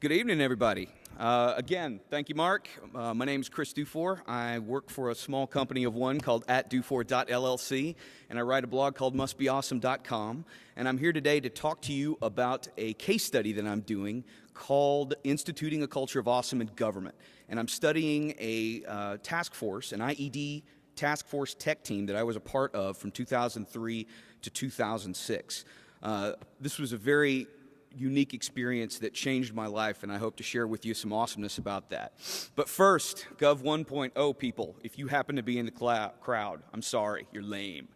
Good evening, everybody. Again, thank you, Mark. My name is Chris Dufour. I work for a small company of one called @Dufour.llc, and I write a blog called mustbeawesome.com. And I'm here today to talk to you about a case study that I'm doing called Instituting a Culture of Awesome in Government. And I'm studying a task force, an IED task force tech team that I was a part of from 2003 to 2006. This was a very unique experience that changed my life, and I hope to share with you some awesomeness about that. But first, Gov 1.0 people, if you happen to be in the crowd, I'm sorry, you're lame.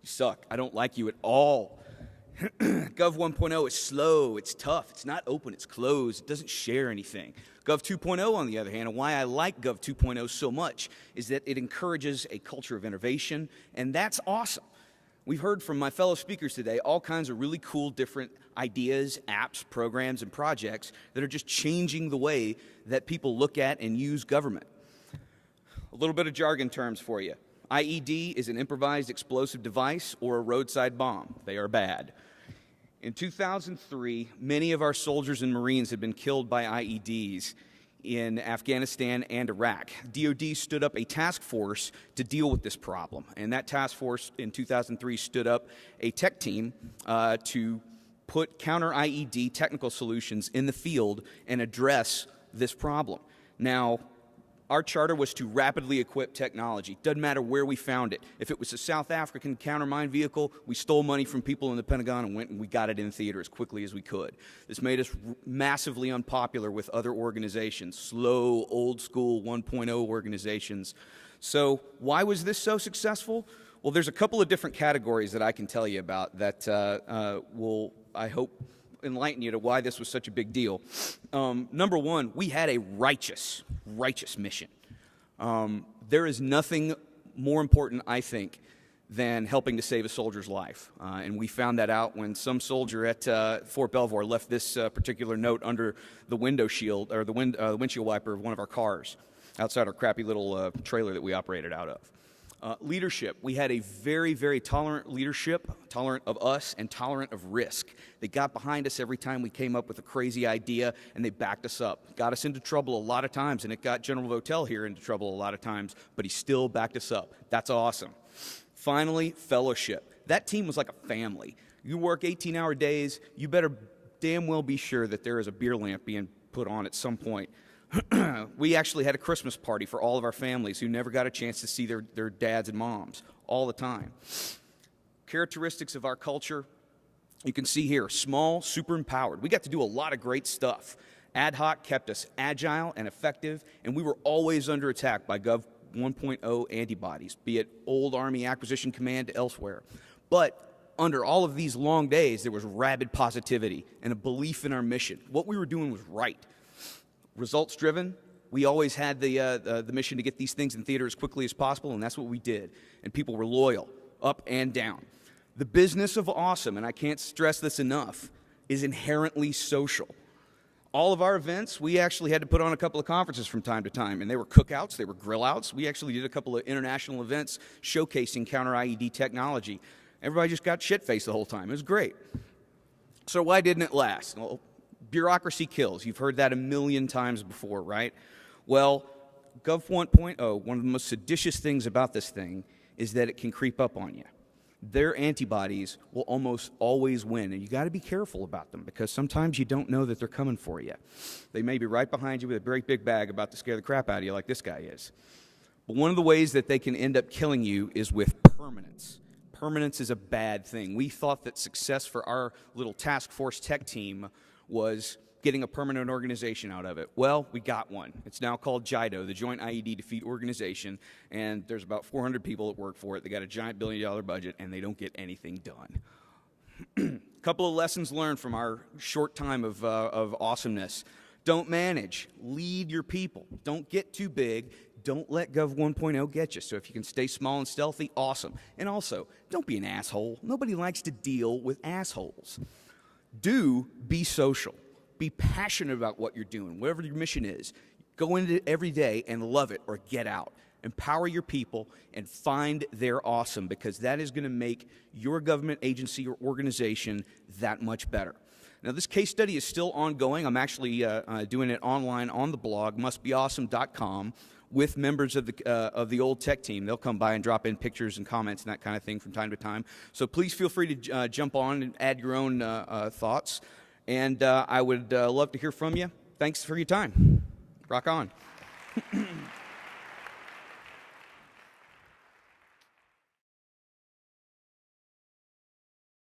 You suck. I don't like you at all. Gov 1.0 is slow, it's tough, it's not open, it's closed, it doesn't share anything. Gov 2.0, on the other hand, and why I like Gov 2.0 so much, is that it encourages a culture of innovation, and that's awesome. We've heard from my fellow speakers today all kinds of really cool different ideas, apps, programs, and projects that are just changing the way that people look at and use government. A little bit of jargon terms for you. IED is an improvised explosive device or a roadside bomb. They are bad. In 2003, many of our soldiers and Marines had been killed by IEDs in Afghanistan and Iraq. DoD stood up a task force to deal with this problem, and that task force in 2003 stood up a tech team to put counter-IED technical solutions in the field and address this problem. Now, our charter was to rapidly equip technology. Doesn't matter where we found it. If it was a South African countermine vehicle, we stole money from people in the Pentagon and went and we got it in theater as quickly as we could. This made us massively unpopular with other organizations, slow, old-school 1.0 organizations. So why was this so successful? Well, there's a couple of different categories that I can tell you about that will, I hope, enlighten you to why this was such a big deal. Number one, we had a righteous mission. There is nothing more important, I think, than helping to save a soldier's life. And we found that out when some soldier at Fort Belvoir left this particular note under the window shield, or the windshield wiper of one of our cars outside our crappy little trailer that we operated out of. Leadership. We had a very, very tolerant leadership, tolerant of us and tolerant of risk. They got behind us every time we came up with a crazy idea, and they backed us up. Got us into trouble a lot of times, and it got General Votel here into trouble a lot of times, but he still backed us up. That's awesome. Finally, fellowship. That team was like a family. You work 18-hour days, you better damn well be sure that there is a beer lamp being put on at some point. We actually had a Christmas party for all of our families who never got a chance to see their dads and moms all the time. Characteristics of our culture, you can see here, small, super empowered. We got to do a lot of great stuff. Ad hoc kept us agile and effective, and we were always under attack by Gov 1.0 antibodies, be it old Army Acquisition Command to elsewhere. But under all of these long days, there was rabid positivity and a belief in our mission. What we were doing was right. Results driven, we always had the mission to get these things in theater as quickly as possible, and that's what we did. And people were loyal, up and down. The business of awesome, and I can't stress this enough, is inherently social. All of our events, we actually had to put on a couple of conferences from time to time, and they were cookouts, they were grill-outs. We actually did a couple of international events showcasing counter-IED technology. Everybody just got shit-faced the whole time. It was great. So why didn't it last? Well, bureaucracy kills. You've heard that a million times before, right? Well, Gov 1.0, one of the most seditious things about this thing is that it can creep up on you. Their antibodies will almost always win, and you got to be careful about them because sometimes you don't know that they're coming for you. They may be right behind you with a very big bag about to scare the crap out of you like this guy is. But one of the ways that they can end up killing you is with permanence. Permanence is a bad thing. We thought that success for our little task force tech team was getting a permanent organization out of it. Well, we got one. It's now called JIDO, the Joint IED Defeat Organization, and there's about 400 people that work for it. They got a giant billion-dollar budget, and they don't get anything done. A couple of lessons learned from our short time of awesomeness. Don't manage. Lead your people. Don't get too big. Don't let Gov 1.0 get you. So if you can stay small and stealthy, awesome. And also, don't be an asshole. Nobody likes to deal with assholes. Be social. Be passionate about what you're doing, whatever your mission is. Go into it every day and love it or get out. empower your people, and find their awesome, because that is going to make your government agency or organization that much better. Now, this case study is still ongoing. I'm actually doing it online on the blog, mustbeawesome.com, with members of the old tech team. They'll come by and drop in pictures and comments and that kind of thing from time to time. So please feel free to jump on and add your own thoughts. And I would love to hear from you. Thanks for your time. Rock on.